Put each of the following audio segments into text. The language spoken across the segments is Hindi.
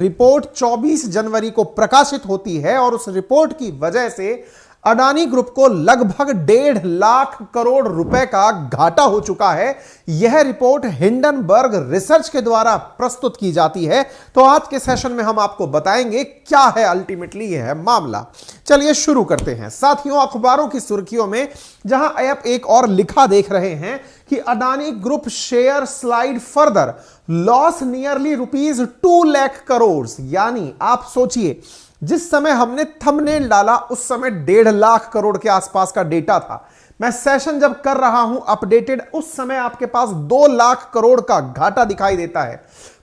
रिपोर्ट 24 जनवरी को प्रकाशित होती है और उस रिपोर्ट की वजह से अडानी ग्रुप को लगभग 1.5 लाख करोड़ रुपए का घाटा हो चुका है। यह रिपोर्ट हिंडनबर्ग रिसर्च के द्वारा प्रस्तुत की जाती है। तो आज के सेशन में हम आपको बताएंगे क्या है अल्टीमेटली यह मामला। चलिए शुरू करते हैं। साथियों, अखबारों की सुर्खियों में जहां आप एक और लिखा देख रहे हैं कि Adani group share slide further, loss nearly ₹2 lakh crore. यानी आप सोचिए, जिस समय हमने थंबनेल डाला उस समय 1.5 लाख करोड़ के आसपास का डेटा था। मैं सेशन जब कर रहा हूं अपडेटेड, उस समय आपके पास 2 लाख करोड़ का घाटा दिखाई देता है।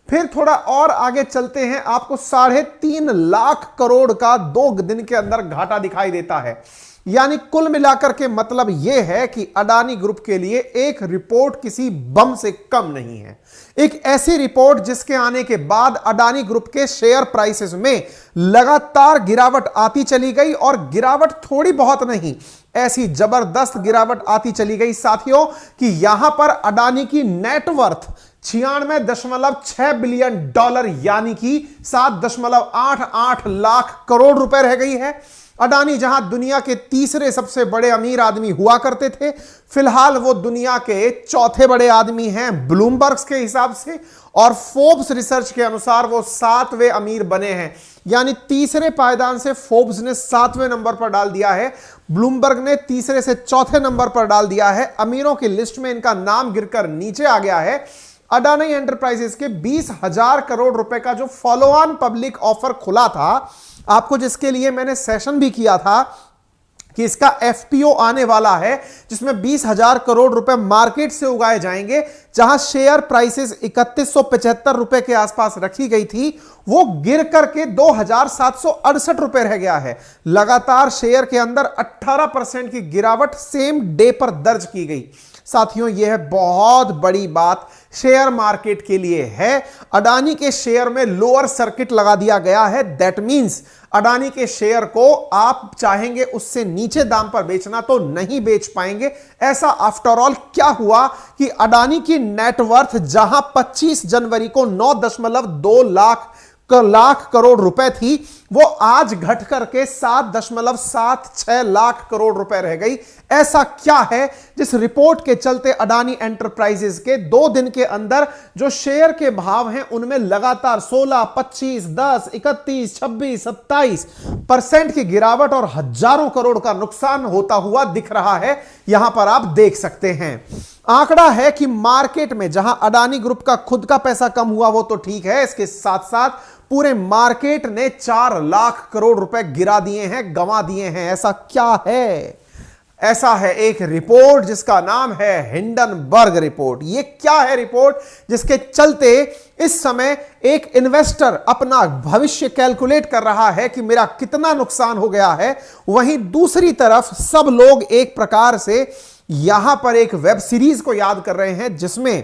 फिर थोड़ा और आगे चलते हैं, आपको 3.5 लाख करोड़ का 2 दिन के अंदर घाटा दिखाई देता है। यानी कुल मिलाकर के मतलब यह है कि अडानी ग्रुप के लिए एक रिपोर्ट किसी बम से कम नहीं है। एक ऐसी रिपोर्ट जिसके आने के बाद अडानी ग्रुप के शेयर प्राइसेस में लगातार गिरावट आती चली गई, और गिरावट थोड़ी बहुत नहीं, ऐसी जबरदस्त गिरावट आती चली गई साथियों कि यहां पर अडानी की नेटवर्थ 96.6 बिलियन डॉलर यानी कि 7.88 लाख करोड़ रुपए रह गई है। अडानी जहां दुनिया के तीसरे सबसे बड़े अमीर आदमी हुआ करते थे, फिलहाल वो दुनिया के चौथे बड़े आदमी हैं ब्लूमबर्ग के हिसाब से, और फोर्ब्स रिसर्च के अनुसार वो 7वें अमीर बने हैं। यानी तीसरे पायदान से फोर्ब्स ने 7वें नंबर पर डाल दिया है, ब्लूमबर्ग ने तीसरे से चौथे नंबर पर डाल दिया है। अमीरों की लिस्ट में इनका नाम गिरकर नीचे आ गया है। अडानी एंटरप्राइजेस के 20,000 करोड़ रुपए का जो फॉलो ऑन पब्लिक ऑफर खुला था, आपको जिसके लिए मैंने सेशन भी किया था कि इसका एफपीओ आने वाला है, जिसमें 20,000 करोड़ रुपए मार्केट से उगाए जाएंगे, जहां शेयर प्राइसेस 3175 रुपए के आसपास रखी गई थी, वो गिर करके 2,768 रुपए रह गया है। लगातार शेयर के अंदर 18% की गिरावट सेम डे पर दर्ज की गई। साथियों, यह बहुत बड़ी बात शेयर मार्केट के लिए है। अडानी के शेयर में लोअर सर्किट लगा दिया गया है। दैट मींस अडानी के शेयर को आप चाहेंगे उससे नीचे दाम पर बेचना तो नहीं बेच पाएंगे। ऐसा आफ्टर ऑल क्या हुआ कि अडानी की नेटवर्थ जहां 25 जनवरी को 9.2 लाख करोड़ रुपए थी, वो आज घट करके 7.76 लाख करोड़ रुपए रह गई। ऐसा क्या है जिस रिपोर्ट के चलते अडानी एंटरप्राइजेस के 2 दिन के अंदर जो शेयर के भाव हैं उनमें लगातार 16, 25, 10, 31, 26, 27% की गिरावट और हजारों करोड़ का नुकसान होता हुआ दिख रहा है। यहां पर आप देख सकते हैं आंकड़ा है कि मार्केट में जहां अडानी ग्रुप का खुद का पैसा कम हुआ वो तो ठीक है, इसके साथ साथ पूरे मार्केट ने 4 लाख करोड़ रुपए गिरा दिए हैं, गंवा दिए हैं। ऐसा क्या है? ऐसा है एक रिपोर्ट जिसका नाम है हिंडनबर्ग रिपोर्ट। यह क्या है रिपोर्ट जिसके चलते इस समय एक इन्वेस्टर अपना भविष्य कैलकुलेट कर रहा है कि मेरा कितना नुकसान हो गया है, वहीं दूसरी तरफ सब लोग एक प्रकार से यहां पर एक वेब सीरीज को याद कर रहे हैं, जिसमें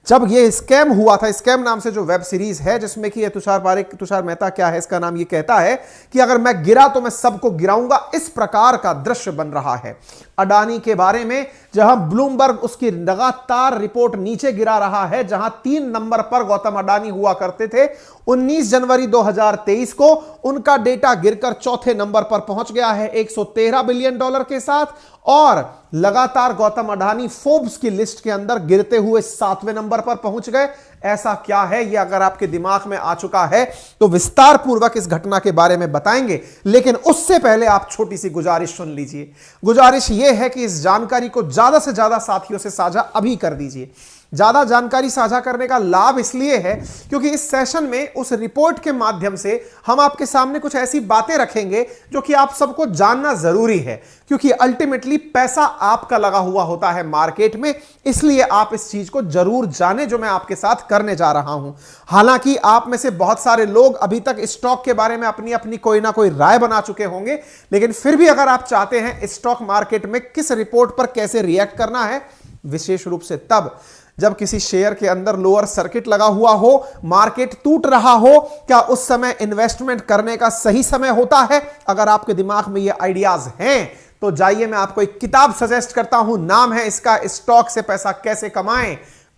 जब ये स्कैम हुआ था, स्कैम नाम से जो वेब सीरीज है, जिसमें कि ये तुषार मेहता क्या है इसका नाम, ये कहता है कि अगर मैं गिरा तो मैं सबको गिराऊंगा। इस प्रकार का दृश्य बन रहा है अडानी के बारे में, जहां ब्लूमबर्ग उसकी लगातार रिपोर्ट नीचे गिरा रहा है। जहां 3 नंबर पर गौतम अडानी हुआ करते थे, 19 जनवरी 2023 को उनका डेटा गिरकर चौथे नंबर पर पहुंच गया है 113 बिलियन डॉलर के साथ, और लगातार गौतम अडानी फोर्ब्स की लिस्ट के अंदर गिरते हुए 7वें नंबर पर पहुंच गए। ऐसा क्या है, यह अगर आपके दिमाग में आ चुका है तो विस्तार पूर्वक इस घटना के बारे में बताएंगे, लेकिन उससे पहले आप छोटी सी गुजारिश सुन लीजिए। गुजारिश यह है कि इस जानकारी को ज्यादा से ज्यादा साथियों से साझा अभी कर दीजिए। ज्यादा जानकारी साझा करने का लाभ इसलिए है क्योंकि इस सेशन में उस रिपोर्ट के माध्यम से हम आपके सामने कुछ ऐसी बातें रखेंगे जो कि आप सबको जानना जरूरी है, क्योंकि अल्टीमेटली पैसा आपका लगा हुआ होता है मार्केट में। इसलिए आप इस चीज को जरूर जाने जो मैं आपके साथ करने जा रहा हूं। हालांकि आप में से बहुत सारे लोग अभी तक स्टॉक के बारे में अपनी अपनी कोई ना कोई राय बना चुके होंगे, लेकिन फिर भी अगर आप चाहते हैं स्टॉक मार्केट में किस रिपोर्ट पर कैसे रिएक्ट करना है, विशेष रूप से तब जब किसी शेयर के अंदर लोअर सर्किट लगा हुआ हो, मार्केट टूट रहा हो, क्या उस समय इन्वेस्टमेंट करने का सही समय होता है? अगर आपके दिमाग में ये आइडियाज हैं तो जाइए, मैं आपको एक किताब सजेस्ट करता हूं। नाम है इसका स्टॉक से पैसा कैसे कमाएं,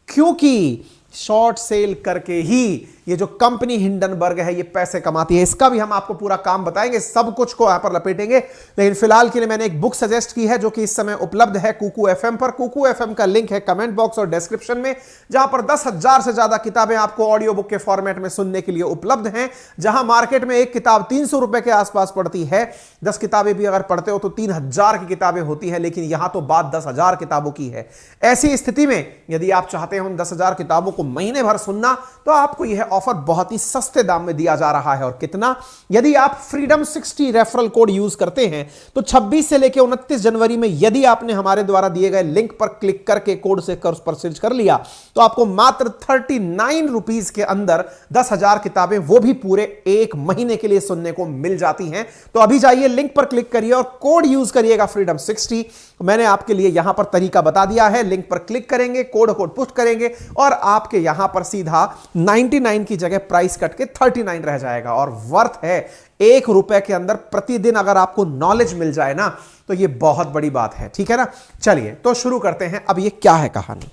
क्योंकि शॉर्ट सेल करके ही ये जो कंपनी हिंडनबर्ग है ये पैसे कमाती है, इसका भी हम आपको पूरा काम बताएंगे, सब कुछ को यहां पर लपेटेंगे। लेकिन फिलहाल के लिए मैंने एक बुक सजेस्ट की है जो कि इस समय उपलब्ध है कुकू एफएम पर। कुकू एफएम का लिंक है कमेंट बॉक्स और डिस्क्रिप्शन में, जहां पर 10,000 से ज्यादा किताबें आपको ऑडियो बुक के फॉर्मेट में सुनने के लिए उपलब्ध हैं। जहां मार्केट में एक किताब 300 रुपए के आसपास पड़ती है, 10 किताबें भी अगर पढ़ते हो तो 3,000 की किताबें होती है, लेकिन यहां तो बात 10,000 किताबों की है। ऐसी स्थिति में यदि आप चाहते हो उन 10,000 किताबों को महीने भर सुनना, तो आपको यह ऑफर बहुत ही सस्ते दाम में दिया जा रहा है। और कितना? यदि आप फ्रीडम 60 रेफरल कोड यूज करते हैं तो 26 से लेकर 29 जनवरी में यदि आपने हमारे द्वारा दिए गए लिंक पर क्लिक करके कोड से उस पर सर्च कर लिया तो आपको मात्र 39 रुपीज के अंदर 10,000 किताबें, वो भी पूरे एक महीने के लिए सुनने को मिल जाती हैं। तो अभी जाइए, लिंक पर क्लिक करिए और कोड यूज करिएगा फ्रीडम 60। मैंने आपके लिए यहां पर तरीका बता दिया है। लिंक पर क्लिक करेंगे, कोड पुट करेंगे और आपके यहां पर सीधा 99 की जगह प्राइस कट के 39 रह जाएगा। और वर्थ है ₹1 के अंदर प्रतिदिन अगर आपको नॉलेज मिल जाए ना, तो यह बहुत बड़ी बात है। ठीक है ना? चलिए तो शुरू करते हैं। अब यह क्या है कहानी?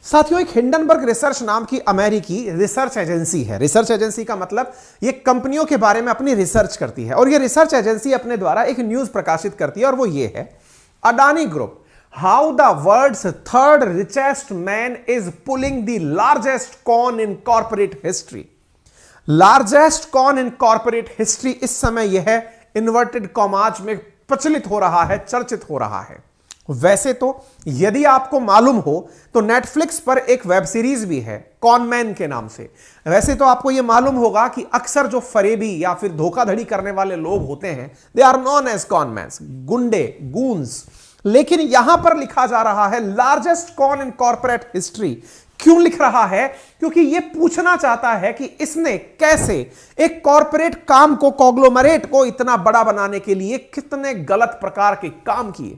साथियों, एक हिंडनबर्ग रिसर्च नाम की अमेरिकी रिसर्च एजेंसी है। रिसर्च एजेंसी का मतलब ये कंपनियों के बारे में अपनी रिसर्च करती है, और ये रिसर्च एजेंसी अपने द्वारा एक न्यूज प्रकाशित करती है, और वो ये है, Adani group, how the world's third richest man is pulling the largest con in corporate history. Largest con in corporate history इस समय यह इन्वर्टेड कॉमाज में प्रचलित हो रहा है, चर्चित हो रहा है। वैसे तो यदि आपको मालूम हो तो नेटफ्लिक्स पर एक वेब सीरीज भी है कॉनमैन के नाम से। वैसे तो आपको यह मालूम होगा कि अक्सर जो फरेबी या फिर धोखाधड़ी करने वाले लोग होते हैं, they are known as conmans, गुंडे, गूंस। लेकिन यहां पर लिखा जा रहा है largest con in corporate history. क्यों लिख रहा है? क्योंकि यह पूछना चाहता है कि इसने कैसे एक कॉर्पोरेट काम को, कॉन्ग्लोमरेट को इतना बड़ा बनाने के लिए कितने गलत प्रकार के काम किए।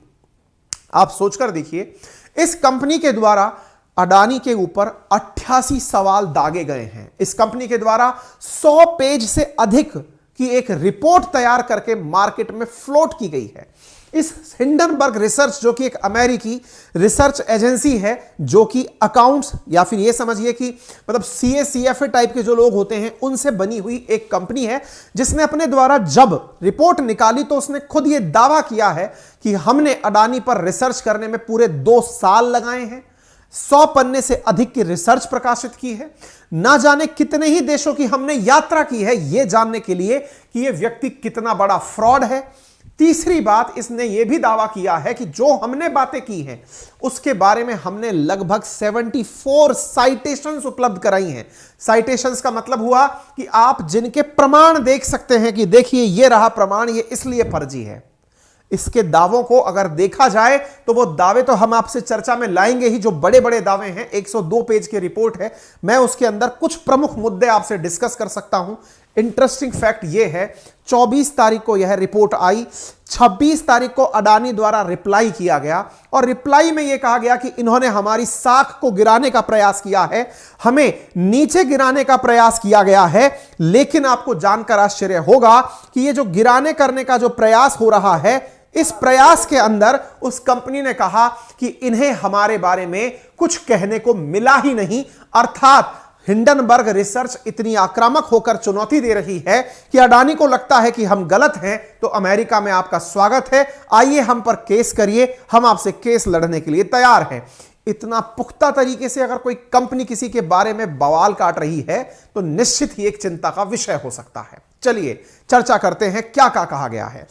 आप सोचकर देखिए, इस कंपनी के द्वारा अडानी के ऊपर 88 सवाल दागे गए हैं। इस कंपनी के द्वारा 100 पेज से अधिक की एक रिपोर्ट तैयार करके मार्केट में फ्लोट की गई है। इस हिंडनबर्ग रिसर्च, जो कि एक अमेरिकी रिसर्च एजेंसी है, जो कि अकाउंट्स या फिर यह समझिए कि मतलब सीए सीएफए टाइप के जो लोग होते हैं उनसे बनी हुई एक कंपनी है, जिसने अपने द्वारा जब रिपोर्ट निकाली तो उसने खुद यह दावा किया है कि हमने अडानी पर रिसर्च करने में पूरे 2 साल लगाए हैं, 100 पन्ने से अधिक की रिसर्च प्रकाशित की है, ना जाने कितने ही देशों की हमने यात्रा की है यह जानने के लिए कि यह व्यक्ति कितना बड़ा फ्रॉड है। तीसरी बात, इसने यह भी दावा किया है कि जो हमने बातें की हैं उसके बारे में हमने लगभग 74 साइटेशंस उपलब्ध कराई हैं। साइटेशंस का मतलब हुआ कि आप जिनके प्रमाण देख सकते हैं कि देखिए ये रहा प्रमाण, ये इसलिए फर्जी है। इसके दावों को अगर देखा जाए तो वो दावे तो हम आपसे चर्चा में लाएंगे ही, जो बड़े बड़े दावे हैं। 102 पेज की रिपोर्ट है, मैं उसके अंदर कुछ प्रमुख मुद्दे आपसे डिस्कस कर सकता हूं। इंटरेस्टिंग फैक्ट यह है, 24 तारीख को यह रिपोर्ट आई, 26 तारीख को अडानी द्वारा रिप्लाई किया गया, और रिप्लाई में यह कहा गया कि इन्होंने हमारी साख को गिराने का प्रयास किया है, हमें नीचे गिराने का प्रयास किया गया है। लेकिन आपको जानकर आश्चर्य होगा कि यह जो गिराने करने का जो प्रयास हो रहा है, इस प्रयास के अंदर उस कंपनी ने कहा कि इन्हें हमारे बारे में कुछ कहने को मिला ही नहीं। अर्थात हिंडनबर्ग रिसर्च इतनी आक्रामक होकर चुनौती दे रही है कि अडानी को लगता है कि हम गलत हैं, तो अमेरिका में आपका स्वागत है, आइए हम पर केस करिए, हम आपसे केस लड़ने के लिए तैयार हैं। इतना पुख्ता तरीके से अगर कोई कंपनी किसी के बारे में बवाल काट रही है तो निश्चित ही एक चिंता का विषय हो सकता है। चलिए चर्चा करते हैं क्या क्या कहा गया है।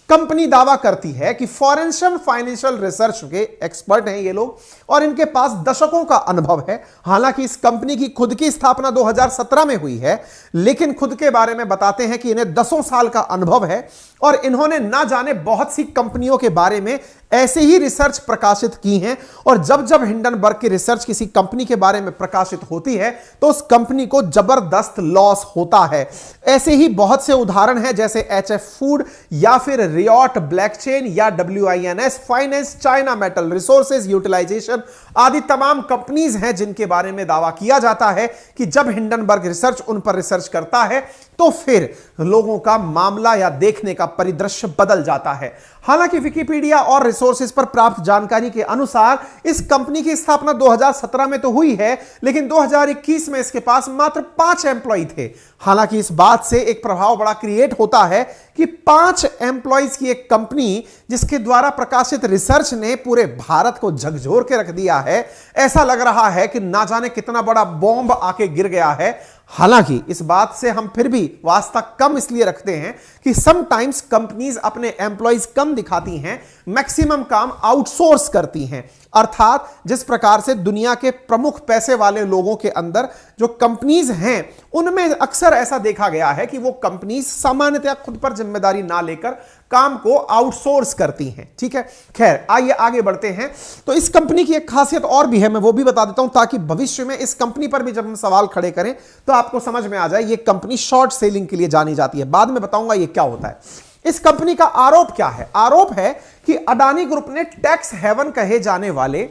कंपनी दावा करती है कि फॉरेंशियल फाइनेंशियल रिसर्च के एक्सपर्ट हैं ये लोग, और इनके पास दशकों का अनुभव है। हालांकि इस कंपनी की खुद की स्थापना 2017 में हुई है, लेकिन खुद के बारे में बताते हैं कि इन्हें 10 साल का अनुभव है, और इन्होंने ना जाने बहुत सी कंपनियों के बारे में ऐसे ही रिसर्च प्रकाशित की हैं। और जब जब हिंडनबर्ग की रिसर्च किसी कंपनी के बारे में प्रकाशित होती है तो उस कंपनी को जबरदस्त लॉस होता है। ऐसे ही बहुत से उदाहरण हैं, जैसे HF फूड या फिर रियॉट ब्लैकचेन या WINS finance, China Metal Resources Utilization आदि तमाम कंपनीज हैं जिनके बारे में दावा किया जाता है कि जब हिंडनबर्ग रिसर्च उन पर रिसर्च करता है तो फिर लोगों का मामला या देखने का परिदृश्य बदल जाता है। हालांकि विकिपीडिया और रिसोर्सेज पर प्राप्त जानकारी के अनुसार इस कंपनी की स्थापना 2017 में तो हुई है, लेकिन 2021 में इसके पास मात्र 5 एम्प्लॉय थे। हालांकि इस बात से एक प्रभाव बड़ा क्रिएट होता है कि 5 एम्प्लॉयज की एक कंपनी जिसके द्वारा प्रकाशित रिसर्च ने पूरे भारत को झकझोर के रख दिया है, ऐसा लग रहा है कि ना जाने कितना बड़ा बॉम्ब आके गिर गया है। हालांकि इस बात से हम फिर भी वास्ता कम इसलिए रखते हैं कि समटाइम्स कंपनीज अपने एम्प्लॉयज कम दिखाती हैं, मैक्सिमम काम आउटसोर्स करती हैं। अर्थात जिस प्रकार से दुनिया के प्रमुख पैसे वाले लोगों के अंदर जो कंपनीज हैं उनमें अक्सर ऐसा देखा गया है कि वो कंपनीज सामान्यतः खुद पर जिम्मेदारी ना लेकर काम को आउटसोर्स करती हैं। ठीक है, खैर आइए आगे बढ़ते हैं। तो इस कंपनी की एक खासियत और भी है, मैं वो भी बता देता हूं ताकि भविष्य में इस कंपनी पर भी जब हम सवाल खड़े करें तो आपको समझ में आ जाए। ये कंपनी शॉर्ट सेलिंग के लिए जानी जाती है, बाद में बताऊंगा ये क्या होता है। इस कंपनी का आरोप क्या है? आरोप है कि अडानी ग्रुप ने टैक्स हेवन कहे जाने वाले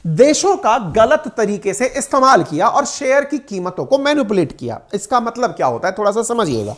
देशों का गलत तरीके से इस्तेमाल किया और शेयर की कीमतों को मैनिपुलेट किया। इसका मतलब क्या होता है थोड़ा सा समझिएगा।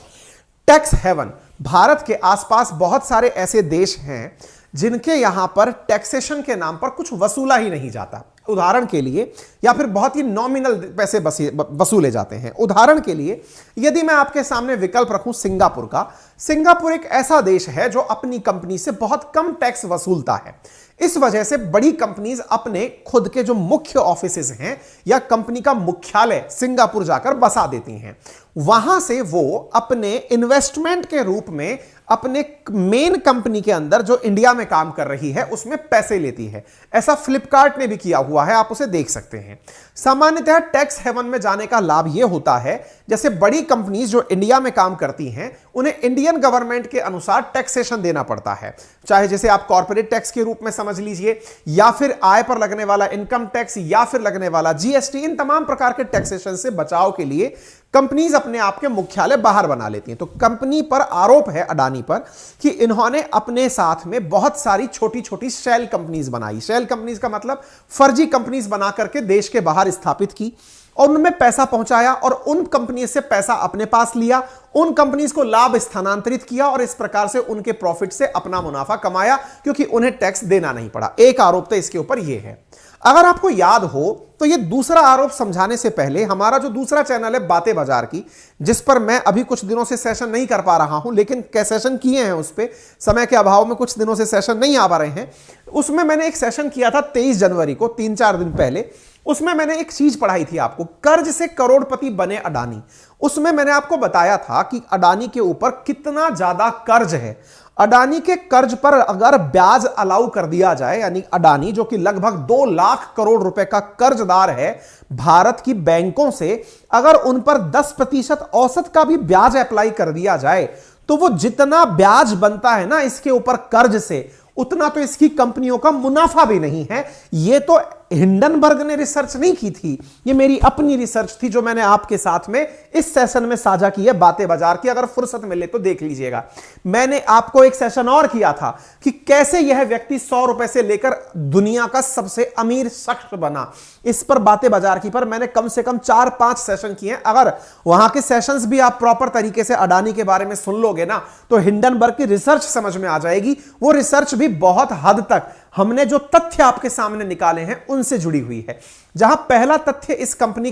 टैक्स हेवन, भारत के आसपास बहुत सारे ऐसे देश हैं जिनके यहां पर टैक्सेशन के नाम पर कुछ वसूला ही नहीं जाता। उदाहरण के लिए, या फिर बहुत ही नॉमिनल पैसे वसूले जाते हैं। उदाहरण के लिए यदि मैं आपके सामने विकल्प रखूं सिंगापुर का, सिंगापुर एक ऐसा देश है जो अपनी कंपनी से बहुत कम टैक्स वसूलता है। इस वजह से बड़ी कंपनीज अपने खुद के जो मुख्य ऑफिसेज हैं या कंपनी का मुख्यालय सिंगापुर जाकर बसा देती हैं। वहां से वो अपने इन्वेस्टमेंट के रूप में अपने मेन कंपनी के अंदर जो इंडिया में काम कर रही है उसमें पैसे लेती है। ऐसा फ्लिपकार्ट ने भी किया हुआ है, आप उसे देख सकते हैं। सामान्यतः टैक्स हेवन में जाने का लाभ यह होता है, जैसे बड़ी कंपनीज जो इंडिया में काम करती हैं उन्हें इंडियन गवर्नमेंट के अनुसार टैक्सेशन देना पड़ता है, चाहे जैसे आप कॉर्पोरेट टैक्स के रूप में समझ लीजिए, या फिर आय पर लगने वाला इनकम टैक्स, या फिर लगने वाला GST। इन तमाम प्रकार के टैक्सेशन से बचाव के लिए कंपनीज अपने आप के मुख्यालय बाहर बना लेती हैं। तो कंपनी पर आरोप है, अडानी पर, कि इन्होंने अपने साथ में बहुत सारी छोटी छोटी शेल कंपनीज बनाई। शेल कंपनीज का मतलब फर्जी कंपनीज बना करके देश के बाहर स्थापित की और उनमें पैसा पहुंचाया और उन कंपनी से पैसा अपने पास लिया, उन कंपनीज को लाभ स्थानांतरित किया और इस प्रकार से उनके प्रॉफिट से अपना मुनाफा कमाया, क्योंकि उन्हें टैक्स देना नहीं पड़ा। एक आरोप तो इसके ऊपर यह है। अगर आपको याद हो तो यह दूसरा आरोप समझाने से पहले हमारा जो दूसरा चैनल है बातें बाजार की, जिस पर मैं अभी कुछ दिनों से सेशन नहीं कर पा रहा हूं, लेकिन क्या सेशन किए हैं उस पर, समय के अभाव में कुछ दिनों से सेशन नहीं आ पा रहे हैं। उसमें मैंने एक सेशन किया था 23 जनवरी को, 3-4 दिन पहले। उसमें मैंने एक चीज पढ़ाई थी आपको, कर्ज से करोड़पति बने अडानी। उसमें मैंने आपको बताया था कि अडानी के ऊपर कितना ज्यादा कर्ज है। अडानी के कर्ज पर अगर ब्याज अलाउ कर दिया जाए, यानी अडानी जो कि लगभग 2 लाख करोड़ रुपए का कर्जदार है भारत की बैंकों से, अगर उन पर 10% औसत का भी ब्याज अप्लाई कर दिया जाए तो वो जितना ब्याज बनता है ना इसके ऊपर कर्ज से, उतना तो इसकी कंपनियों का मुनाफा भी नहीं है। ये तो हिंडनबर्ग ने रिसर्च नहीं की थी, ये मेरी अपनी रिसर्च थी जो मैंने आपके साथ में इस सेशन में साझा की है बातें बाजार की। अगर फुर्सत मिले तो देख लीजिएगा। मैंने आपको एक सेशन और किया था कि कैसे यह व्यक्ति 100 रुपए से लेकर दुनिया का सबसे अमीर शख्स बना। इस पर बातें बाजार की पर मैंने कम से कम 4-5 सेशन किए हैं। अगर वहां के सेशंस भी आप प्रॉपर तरीके से अडानी के बारे में सुन लोगे ना तो हिंडनबर्ग की रिसर्च समझ में आ जाएगी। वो रिसर्च भी बहुत हद तक हमने जो तथ्य आपके सामने निकाले हैं उनसे जुड़ी हुई है। जहां पहला तथ्य इस कंपनी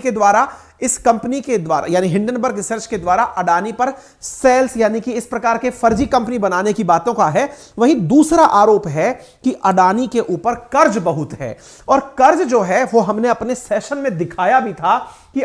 के द्वारा यानी हिंडनबर्ग रिसर्च के द्वारा अडानी पर सेल्स यानी कि इस प्रकार के फर्जी कंपनी बनाने की बातों का है, वहीं दूसरा आरोप है कि अडानी के ऊपर कर्ज बहुत है। और कर्ज जो है वो हमने अपने सेशन में दिखाया भी था कि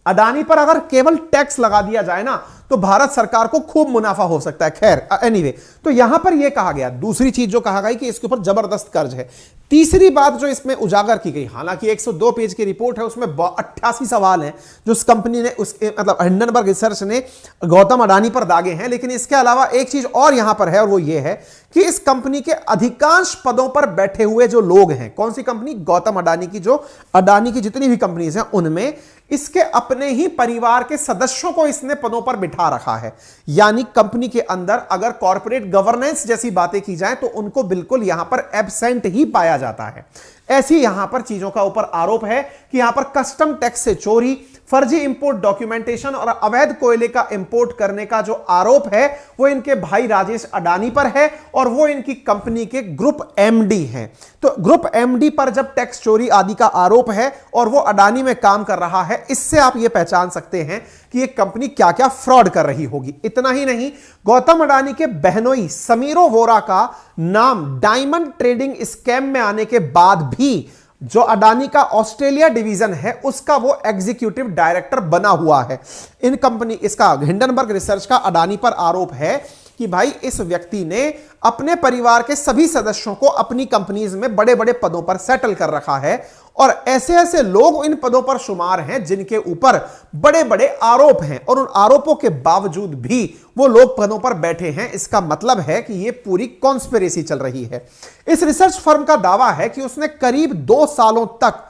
अडानी पर अगर केवल टैक्स लगा दिया जाए ना तो भारत सरकार को खूब मुनाफा हो सकता है। खैर एनीवे, तो यहां पर यह कहा गया, दूसरी चीज जो कहा गई कि इसके ऊपर जबरदस्त कर्ज है। तीसरी बात जो इसमें उजागर की गई, हालांकि 102 पेज की रिपोर्ट है, उसमें 88 सवाल हैं जो उस कंपनी ने मतलब हिंडनबर्ग रिसर्च ने गौतम अडानी पर दागे हैं। लेकिन इसके अलावा एक चीज और यहां पर है और वो ये है कि इस कंपनी के अधिकांश पदों पर बैठे हुए जो लोग हैं, कौन सी कंपनी? गौतम अडानी की, जो अडानी की जितनी भी कंपनीज हैं उनमें इसके अपने ही परिवार के सदस्यों को इसने पदों पर बिठा बिठा रखा है। यानी कंपनी के अंदर अगर कॉर्पोरेट गवर्नेंस जैसी बातें की जाए तो उनको बिल्कुल यहां पर एब्सेंट ही पाया जाता है। ऐसी यहां पर चीजों का ऊपर आरोप है कि यहां पर कस्टम टैक्स से चोरी, फर्जी इंपोर्ट डॉक्यूमेंटेशन और अवैध कोयले का इंपोर्ट करने का जो आरोप है वो इनके भाई राजेश अडानी पर है और वो इनकी कंपनी के ग्रुप एमडी हैं। तो ग्रुप एमडी पर जब टैक्स चोरी आदि का आरोप है और वो अडानी में काम कर रहा है, इससे आप ये पहचान सकते हैं कि ये कंपनी क्या क्या फ्रॉड कर रही होगी। इतना ही नहीं, गौतम अडानी के बहनोई समीरो वोरा का नाम डायमंड ट्रेडिंग स्कैम में आने के बाद भी जो अडानी का ऑस्ट्रेलिया डिवीजन है उसका वो एग्जीक्यूटिव डायरेक्टर बना हुआ है। इन कंपनी इसका हिंडनबर्ग रिसर्च का अडानी पर आरोप है कि भाई इस व्यक्ति ने अपने परिवार के सभी सदस्यों को अपनी कंपनीज में बड़े बड़े पदों पर सेटल कर रखा है और ऐसे ऐसे लोग इन पदों पर शुमार हैं जिनके ऊपर बड़े बड़े आरोप हैं और उन आरोपों के बावजूद भी वो लोग पदों पर बैठे हैं। इसका मतलब है कि ये पूरी कॉन्स्पिरेसी चल रही है। इस रिसर्च फर्म का दावा है कि उसने करीब 2 सालों तक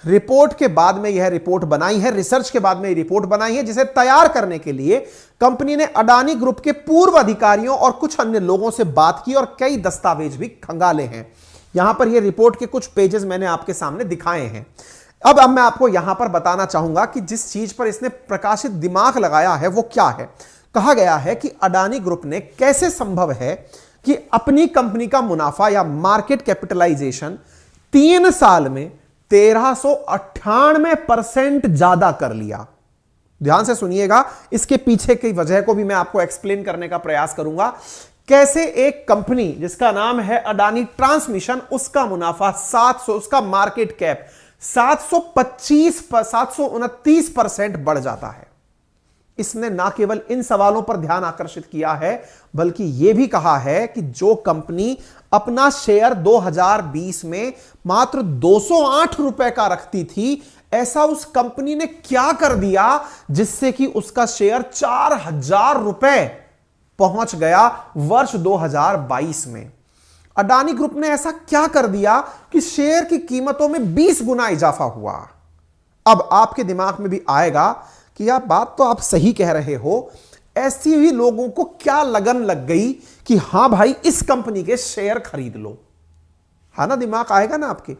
रिपोर्ट के बाद में यह रिपोर्ट बनाई है, रिसर्च के बाद में रिपोर्ट बनाई है, जिसे तैयार करने के लिए कंपनी ने अडानी ग्रुप के पूर्व अधिकारियों और कुछ अन्य लोगों से बात की और कई दस्तावेज भी खंगाले हैं। यहां पर यह रिपोर्ट के कुछ पेजेस मैंने आपके सामने दिखाए हैं। अब मैं आपको यहां पर बताना चाहूंगा कि जिस चीज पर इसने प्रकाशित दिमाग लगाया है वो क्या है। कहा गया है कि अडानी ग्रुप ने कैसे संभव है कि अपनी कंपनी का मुनाफा या मार्केट कैपिटलाइजेशन 3 साल में 1398% ज्यादा कर लिया। ध्यान से सुनिएगा, इसके पीछे की वजह को भी मैं आपको एक्सप्लेन करने का प्रयास करूंगा। कैसे एक कंपनी जिसका नाम है अडानी ट्रांसमिशन, उसका मुनाफा 700, उसका मार्केट कैप 729% बढ़ जाता है। इसने ना केवल इन सवालों पर ध्यान आकर्षित किया है बल्कि यह भी कहा है कि जो कंपनी अपना शेयर 2020 में मात्र 208 रुपए का रखती थी, ऐसा उस कंपनी ने क्या कर दिया जिससे कि उसका शेयर 4000 रुपए पहुंच गया वर्ष 2022 में। अडानी ग्रुप ने ऐसा क्या कर दिया कि शेयर की कीमतों में 20 गुना इजाफा हुआ। अब आपके दिमाग में भी आएगा कि यार बात तो आप सही कह रहे हो, ऐसी भी लोगों को क्या लगन लग गई कि हां भाई इस कंपनी के शेयर खरीद लो। है ना, दिमाग आएगा ना आपके।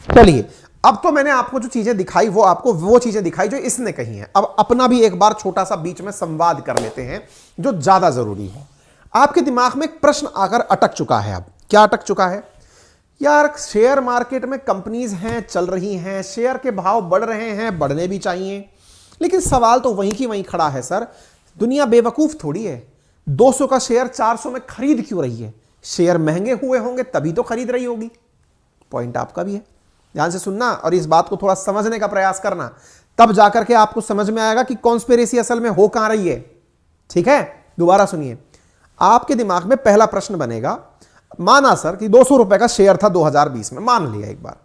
चलिए, अब तो मैंने आपको जो चीजें दिखाई वो आपको वो चीजें दिखाई जो इसने कही हैं। अब अपना भी एक बार छोटा सा बीच में संवाद कर लेते हैं जो ज्यादा जरूरी है। आपके दिमाग में एक प्रश्न आकर अटक चुका है। अब क्या अटक चुका है? यार शेयर मार्केट में कंपनीज हैं, चल रही हैं, शेयर के भाव बढ़ रहे हैं, बढ़ने भी चाहिए, लेकिन सवाल तो वहीं की वहीं खड़ा है सर। दुनिया बेवकूफ थोड़ी है। 200 का शेयर 400 में खरीद क्यों रही है? शेयर महंगे हुए होंगे तभी तो खरीद रही होगी। पॉइंट आपका भी है, ध्यान से सुनना और इस बात को थोड़ा समझने का प्रयास करना, तब जाकर के आपको समझ में आएगा कि कॉन्स्पिरेसी असल में हो कहां रही है। ठीक है, दोबारा सुनिए। आपके दिमाग में पहला प्रश्न बनेगा, माना सर कि 200 रुपए का शेयर था 2020 में, मान लिया एक बार,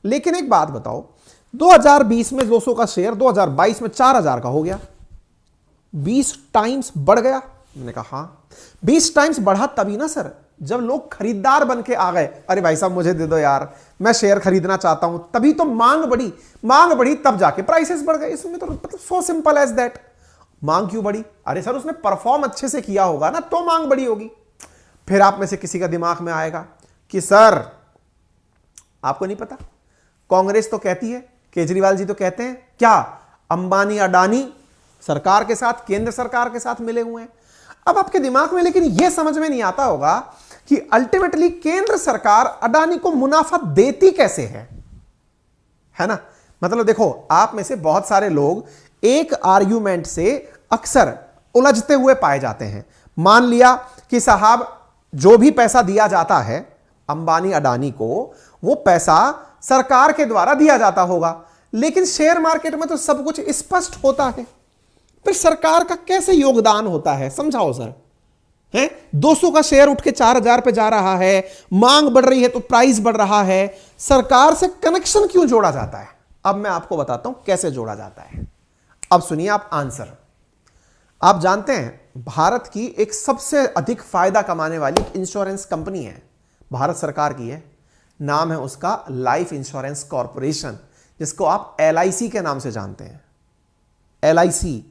लेकिन एक बात बताओ, 2020 में 200 का शेयर 2022 में 4000 का हो गया, 20 टाइम्स बढ़ गया। मैंने कहा हां, 20 टाइम्स बढ़ा तभी ना सर जब लोग खरीदार बन के आ गए। अरे भाई साहब मुझे दे दो यार, मैं शेयर खरीदना चाहता हूं, तभी तो मांग बढ़ी तब जाके प्राइसेस बढ़ गए। इसमें तो मतलब सो सिंपल एज दैट। मांग क्यों बढ़ी? अरे सर उसने परफॉर्म अच्छे से किया होगा ना, तो मांग बढ़ी होगी। फिर आप में से किसी का दिमाग में आएगा कि सर आपको नहीं पता, कांग्रेस तो कहती है, केजरीवाल जी तो कहते हैं, क्या अंबानी अडानी सरकार के साथ, केंद्र सरकार के साथ मिले हुए हैं। अब आपके दिमाग में लेकिन यह समझ में नहीं आता होगा कि अल्टीमेटली केंद्र सरकार अडानी को मुनाफा देती कैसे है ना। मतलब देखो, आप में से बहुत सारे लोग एक आर्ग्यूमेंट से अक्सर उलझते हुए पाए जाते हैं। मान लिया कि साहब जो भी पैसा दिया जाता है अंबानी अडानी को, वो पैसा सरकार के द्वारा दिया जाता होगा, लेकिन शेयर मार्केट में तो सब कुछ स्पष्ट होता है। फिर सरकार का कैसे योगदान होता है, समझाओ सर। है 200 का शेयर उठ के 4000 पे जा रहा है, मांग बढ़ रही है तो प्राइस बढ़ रहा है, सरकार से कनेक्शन क्यों जोड़ा जाता है? अब मैं आपको बताता हूं कैसे जोड़ा जाता है। अब सुनिए आप आंसर। आप जानते हैं भारत की एक सबसे अधिक फायदा कमाने वाली इंश्योरेंस कंपनी है, भारत सरकार की है, नाम है उसका लाइफ इंश्योरेंस कॉर्पोरेशन, जिसको आप LIC के नाम से जानते हैं। LIC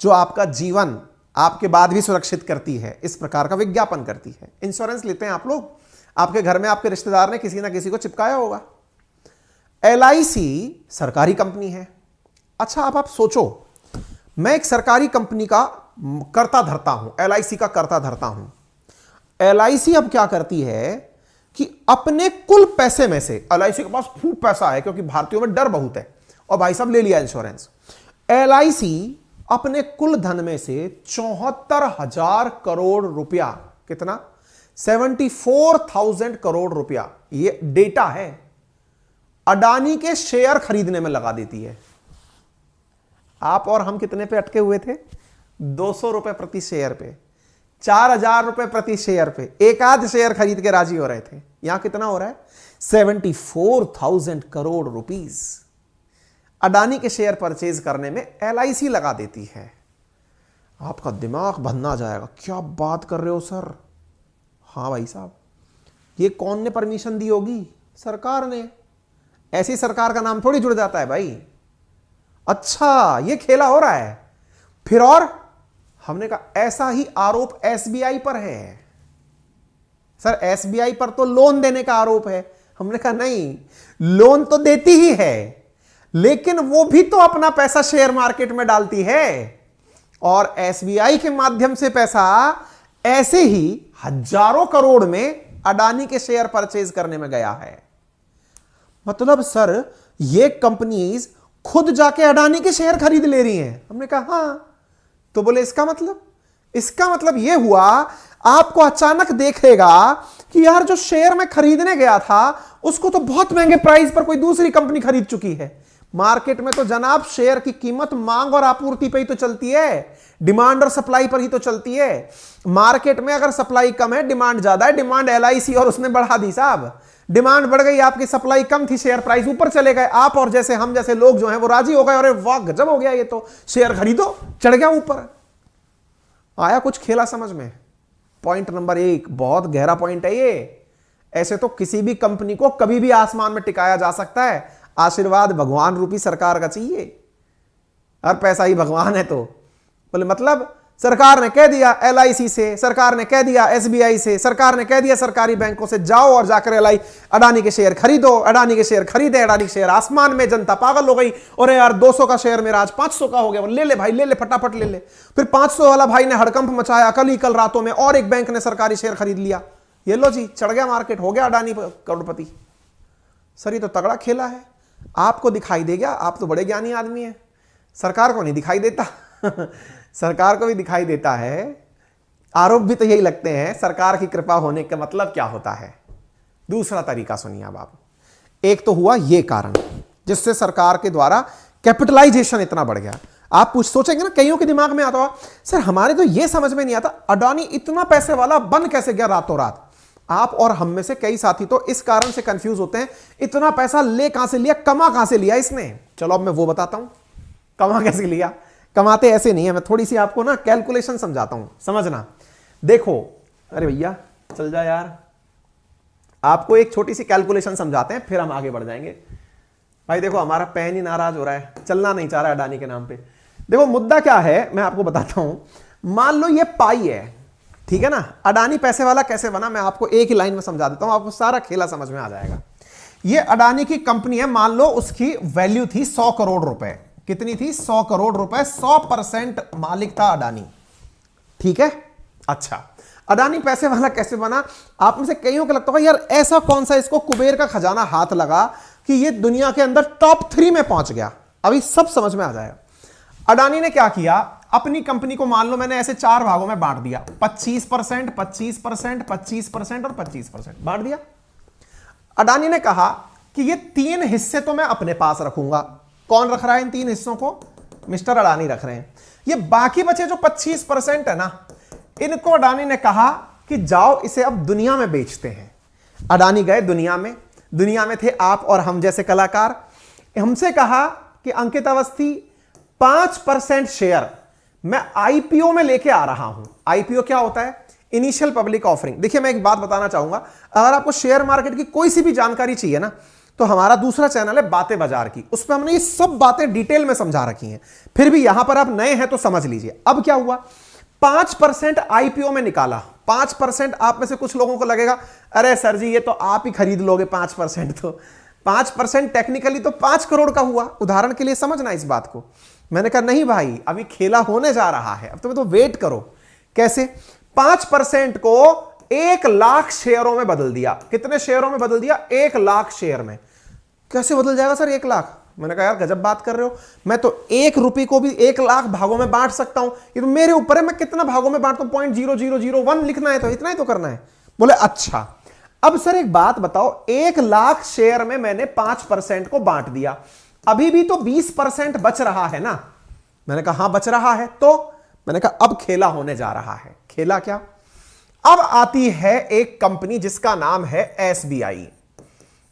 जो आपका जीवन आपके बाद भी सुरक्षित करती है, इस प्रकार का विज्ञापन करती है। इंश्योरेंस लेते हैं आप लोग, आपके घर में आपके रिश्तेदार ने किसी ना किसी को चिपकाया होगा। LIC सरकारी कंपनी है। अच्छा, अब आप सोचो, मैं एक सरकारी कंपनी का करता धरता हूं, LIC का करता धरता हूं। LIC अब क्या करती है कि अपने कुल पैसे में से, LIC के पास खूब पैसा है क्योंकि भारतीयों में डर बहुत है, और भाई साहब ले लिया इंश्योरेंस। LIC अपने कुल धन में से 74,000 करोड़ रुपया, कितना, 74,000 करोड़ रुपया, ये डेटा है, अडानी के शेयर खरीदने में लगा देती है। आप और हम कितने पे अटके हुए थे? 200 रुपए प्रति शेयर पे, 4,000 रुपए प्रति शेयर पे एक आध शेयर खरीद के राजी हो रहे थे। यहां कितना हो रहा है? 74,000 करोड़ रुपीस अडानी के शेयर परचेज करने में LIC लगा देती है। आपका दिमाग भन्ना जाएगा, क्या बात कर रहे हो सर? हाँ भाई साहब, ये कौन ने परमिशन दी होगी? सरकार ने। ऐसी सरकार का नाम थोड़ी जुड़ जाता है भाई। अच्छा, ये खेला हो रहा है। फिर और हमने कहा ऐसा ही आरोप SBI पर है। सर SBI पर तो लोन देने का आरोप है। हमने कहा नहीं, लोन तो देती ही है, लेकिन वो भी तो अपना पैसा शेयर मार्केट में डालती है, और SBI के माध्यम से पैसा ऐसे ही हजारों करोड़ में अडानी के शेयर परचेज करने में गया है। मतलब सर, ये कंपनीज खुद जाके अडानी के शेयर खरीद ले रही हैं। हमने कहा हां। तो बोले इसका मतलब यह हुआ, आपको अचानक देखेगा कि यार जो शेयर में खरीदने गया था उसको तो बहुत महंगे प्राइस पर कोई दूसरी कंपनी खरीद चुकी है। मार्केट में तो जनाब शेयर की कीमत मांग और आपूर्ति पे ही तो चलती है, डिमांड और सप्लाई पर ही तो चलती है। मार्केट में अगर सप्लाई कम है, डिमांड ज्यादा है, डिमांड LIC और उसने बढ़ा दी साहब। डिमांड बढ़ गई, आपकी सप्लाई कम थी, शेयर प्राइस ऊपर चले गए। आप और जैसे हम जैसे लोग जो हैं वो राजी हो गए, अरे वाह गजब हो गया, ये तो शेयर खरीदो, चढ़ गया ऊपर। आया कुछ खेला समझ में? पॉइंट नंबर 1, बहुत गहरा पॉइंट है ये। ऐसे तो किसी भी कंपनी को कभी भी आसमान में टिकाया जा सकता है। आशीर्वाद भगवान रूपी सरकार का चाहिए, और पैसा ही भगवान है। तो बोले मतलब सरकार ने कह दिया LIC से, सरकार ने कह दिया SBI से, सरकार ने कह दिया सरकारी बैंकों से, जाओ और जाकर अडानी के शेयर खरीदो, अडानी के शेयर खरीदे, अडानी के शेयर आसमान में, जनता पागल हो गई। और यार 200 का शेयर मेरा आज 500 का हो गया, ले ले भाई, ले ले फटाफट ले ले। फिर 500 वाला भाई ने हड़कंप मचाया, कल रातों में और एक बैंक ने सरकारी शेयर खरीद लिया। ये लो जी, चढ़ गया मार्केट, हो गया अडानी करोड़पति। सर ये तो तगड़ा खेला है। आपको दिखाई दे गया, आप तो बड़े ज्ञानी आदमी हैं। सरकार को नहीं दिखाई देता सरकार को भी दिखाई देता है। आरोप भी तो यही लगते हैं। सरकार की कृपा होने का मतलब क्या होता है? दूसरा तरीका सुनिए अब आप। एक तो हुआ ये कारण जिससे सरकार के द्वारा कैपिटलाइजेशन इतना बढ़ गया। आप कुछ सोचेंगे ना, कईयों के दिमाग में आता होगा, सर हमारे तो ये समझ में नहीं आता, अडानी इतना पैसे वाला बन कैसे गया रातों रात? आप और हम में से कई साथी तो इस कारण से कंफ्यूज होते हैं, इतना पैसा ले कहां से लिया, कमा कहां से लिया इसने? चलो अब मैं वो बताता हूं, कमा कैसे लिया। कमाते ऐसे नहीं है, मैं थोड़ी सी आपको ना कैलकुलेशन समझाता हूं, समझना। देखो, अरे भैया चल जा यार, आपको एक छोटी सी कैलकुलेशन समझाते हैं, फिर हम आगे बढ़ जाएंगे। भाई देखो, हमारा पेन ही नाराज हो रहा है, चलना नहीं चाह रहा है अडानी के नाम पे। देखो मुद्दा क्या है, मैं आपको बताता हूं। मान लो ये पाई है, ठीक है ना। अडानी पैसे वाला कैसे बना, मैं आपको एक ही लाइन में समझा देता हूं, आपको सारा खेला समझ में आ जाएगा। ये अडानी की कंपनी है, मान लो उसकी वैल्यू थी 100 करोड़ रुपए। कितनी थी? 100 करोड़ रुपए। 100% मालिक था अडानी, ठीक है। अच्छा, अडानी पैसे वाला कैसे बना? आप में से कईयों को लगता होगा यार ऐसा कौन सा इसको कुबेर का खजाना हाथ लगा कि ये दुनिया के अंदर टॉप 3 में पहुंच गया। अभी सब समझ में आ जाएगा। अडानी ने क्या किया, अपनी कंपनी को मान लो मैंने ऐसे 4 भागों में बांट दिया, 25%, 25%, 25% और 25% बांट दिया। अडानी ने कहा कि ये 3 हिस्से तो मैं अपने पास रखूंगा। कौन रख रहा है इन 3 हिस्सों को? मिस्टर अडानी रख रहे हैं। ये बाकी बचे जो 25% है ना, इनको अडानी ने कहा कि जाओ इसे अब दुनिया में बेचते हैं। अडानी गए दुनिया में थे आप और हम जैसे कलाकार। हमसे कहा कि अंकित अवस्थी 5% शेयर मैं IPO में लेके आ रहा हूं। IPO क्या होता है? Initial public offering. देखिए मैं एक बात बताना चाहूंगा, अगर आपको शेयर मार्केट की कोई सी भी जानकारी चाहिए ना, तो हमारा दूसरा चैनल है बातें बाजार की, उस पर हमने ये सब बातें डिटेल में समझा रखी हैं। फिर भी यहां पर आप नए हैं तो समझ लीजिए। अब क्या हुआ, 5% आईपीओ में निकाला। 5% आप में से कुछ लोगों को लगेगा अरे सर जी ये तो आप ही खरीद लोगे 5%। तो 5% टेक्निकली तो 5 करोड़ का हुआ। उदाहरण के लिए समझना इस बात को। मैंने कहा नहीं भाई अभी खेला होने जा रहा है, अब तुम्हें तो वेट करो। कैसे? 5% को 1 लाख शेयरों में बदल दिया। कितने शेयरों में बदल दिया? 1 लाख शेयर में। कैसे बदल जाएगा सर 1 लाख? मैंने कहा यार गजब बात कर रहे हो, मैं तो 1 रुपये को भी 1 लाख भागों में बांट सकता हूं। ये तो मेरे ऊपर है मैं कितना भागों में बांटता हूं। 0.0001 लिखना है तो इतना ही तो करना है। बोले अच्छा अब सर एक बात बताओ, 1 लाख शेयर में मैंने 5% को बांट दिया, अभी भी तो 20% बच रहा है ना। मैंने कहा हां बच रहा है। तो मैंने कहा अब खेला होने जा रहा है। खेला क्या? अब आती है एक कंपनी जिसका नाम है एसबीआई,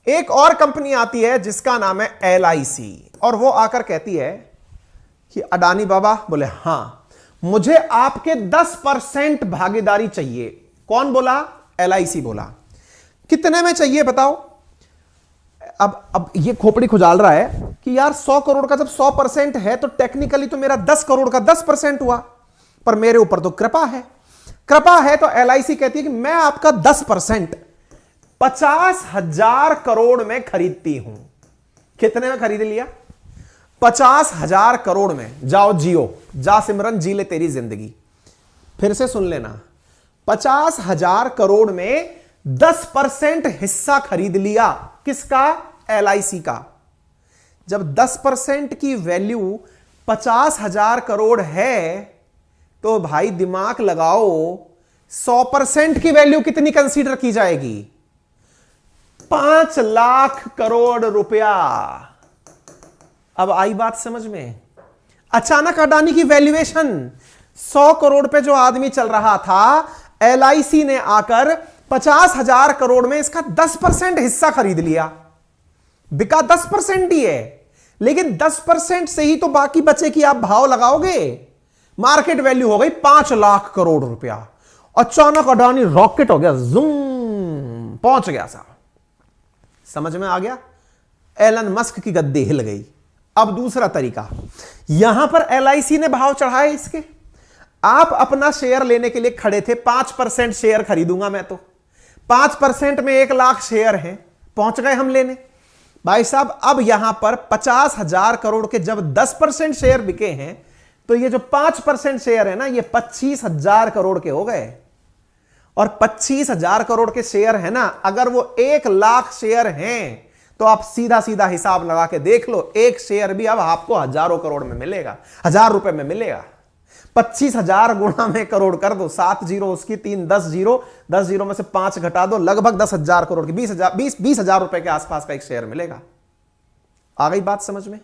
एक और कंपनी आती है जिसका नाम है एलआईसी, और वो आकर कहती है कि अडानी बाबा, बोले हां मुझे आपके 10% भागीदारी चाहिए। कौन बोला? एलआईसी बोला। कितने में चाहिए बताओ? अब ये खोपड़ी खुजाल रहा है कि यार 100 करोड़ का जब 100% है तो टेक्निकली तो मेरा 10 करोड़ का 10% हुआ, पर मेरे ऊपर तो कृपा है। कृपा है तो एलआईसी कहती है कि मैं आपका 10% 50,000 करोड़ में खरीदती हूं। कितने में खरीद लिया? 50,000 करोड़ में। जाओ जियो, जा सिमरन जी ले तेरी जिंदगी। फिर से सुन लेना, 50,000 करोड़ में 10% हिस्सा खरीद लिया। किसका? एलआईसी का। जब 10% की वैल्यू 50,000 करोड़ है तो भाई दिमाग लगाओ 100% की वैल्यू कितनी कंसीडर की जाएगी? 5 लाख करोड़ रुपया। अब आई बात समझ में? अचानक अडानी की वैल्यूएशन 100 करोड़ पे जो आदमी चल रहा था, एलआईसी ने आकर 50,000 करोड़ में इसका 10% हिस्सा खरीद लिया। बिका 10% ही है, लेकिन 10% से ही तो बाकी बचे कि आप भाव लगाओगे। मार्केट वैल्यू हो गई 5 लाख करोड़ रुपया। अचानक अडानी रॉकेट हो गया, जूम पहुंच गया साहब। समझ में आ गया? एलन मस्क की गद्दी हिल गई। अब दूसरा तरीका, यहां पर एलआईसी ने भाव चढ़ाए इसके। आप अपना शेयर लेने के लिए खड़े थे, 5% शेयर खरीदूंगा मैं तो। 5% में 1 लाख शेयर हैं, पहुंच गए हम लेने। भाई साहब अब यहां पर 50,000 करोड़ के जब 10% शेयर बिके हैं तो ये जो 5% शेयर है ना, ये 25,000 करोड़ के हो गए। और 25,000 करोड़ के शेयर है ना, अगर वो 1 लाख शेयर हैं तो आप सीधा सीधा हिसाब लगा के देख लो, एक शेयर भी अब आपको हजारों करोड़ में मिलेगा, 1000 रुपए में मिलेगा। 25,000 गुणा में करोड़ कर दो, 7 जीरो उसकी, 3 10 जीरो, 10 जीरो में से 5 घटा दो, लगभग 10,000 करोड़ की 20,000 रुपए के आसपास का एक शेयर मिलेगा। आ गई बात समझ में?